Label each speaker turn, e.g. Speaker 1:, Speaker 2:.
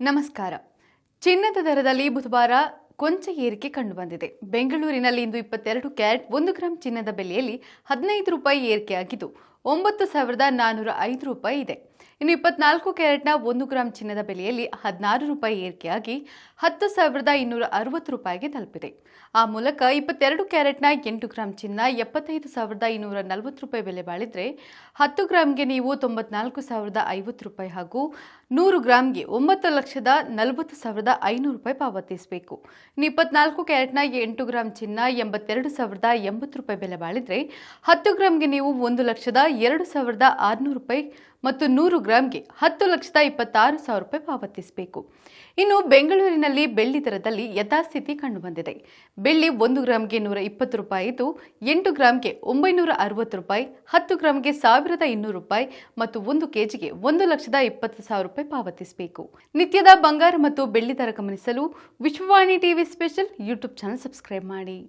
Speaker 1: ನಮಸ್ಕಾರ. ಚಿನ್ನದ ದರದಲ್ಲಿ ಬುಧವಾರ ಕೊಂಚ ಏರಿಕೆ ಕಂಡುಬಂದಿದೆ. ಬೆಂಗಳೂರಿನಲ್ಲಿ ಇಂದು 22 ಕ್ಯಾರೆಟ್ 1 ಗ್ರಾಂ ಚಿನ್ನದ ಬೆಲೆಯಲ್ಲಿ 15 ರೂಪಾಯಿ ಏರಿಕೆಯಾಗಿದ್ದು 9,405 ರೂಪಾಯಿ ಇದೆ. ಇನ್ನು 24 ಕ್ಯಾರೆಟ್ನ 1 ಗ್ರಾಂ ಚಿನ್ನದ ಬೆಲೆಯಲ್ಲಿ 16 ರೂಪಾಯಿ ಏರಿಕೆಯಾಗಿ 10,260 ರೂಪಾಯಿಗೆ ತಲುಪಿದೆ. ಆ ಮೂಲಕ 22 ಕ್ಯಾರೆಟ್ನ 8 ಗ್ರಾಂ ಚಿನ್ನ 75,240 ರೂಪಾಯಿ ಬೆಲೆ ಬಾಳಿದ್ರೆ 10 ಗ್ರಾಂಗೆ ನೀವು 94,050 ರೂಪಾಯಿ ಹಾಗೂ 100 ಗ್ರಾಂಗೆ 9,40,500 ರೂಪಾಯಿ ಪಾವತಿಸಬೇಕು. ಇನ್ನು 24 ಕ್ಯಾರೆಟ್ನ 8 ಗ್ರಾಂ ಚಿನ್ನ 82,080 ರೂಪಾಯಿ ಬೆಲೆ ಬಾಳಿದ್ರೆ 10 ಗ್ರಾಂಗೆ ನೀವು 1,02,600 ರೂಪಾಯಿ ಮತ್ತು 100 ಗ್ರಾಂಗೆ 10,26,000 ರೂಪಾಯಿ ಪಾವತಿಸಬೇಕು. ಇನ್ನು ಬೆಂಗಳೂರಿನಲ್ಲಿ ಬೆಳ್ಳಿ ದರದಲ್ಲಿ ಯಥಾಸ್ಥಿತಿ ಕಂಡುಬಂದಿದೆ. ಬೆಳ್ಳಿ 1 ಗ್ರಾಂಗೆ 120 ರೂಪಾಯಿ ಇದ್ದು 8 ಗ್ರಾಂಗೆ 960 ರೂಪಾಯಿ, 10 ಗ್ರಾಂಗೆ 1,200 ರೂಪಾಯಿ ಮತ್ತು 1 ಕೆಜಿಗೆ 1,20,000 ರೂಪಾಯಿ ಪಾವತಿಸಬೇಕು. ನಿತ್ಯದ ಬಂಗಾರ ಮತ್ತು ಬೆಳ್ಳಿ ದರ ಗಮನಿಸಲು Vishwavani TV special YouTube channel subscribe ಮಾಡಿ.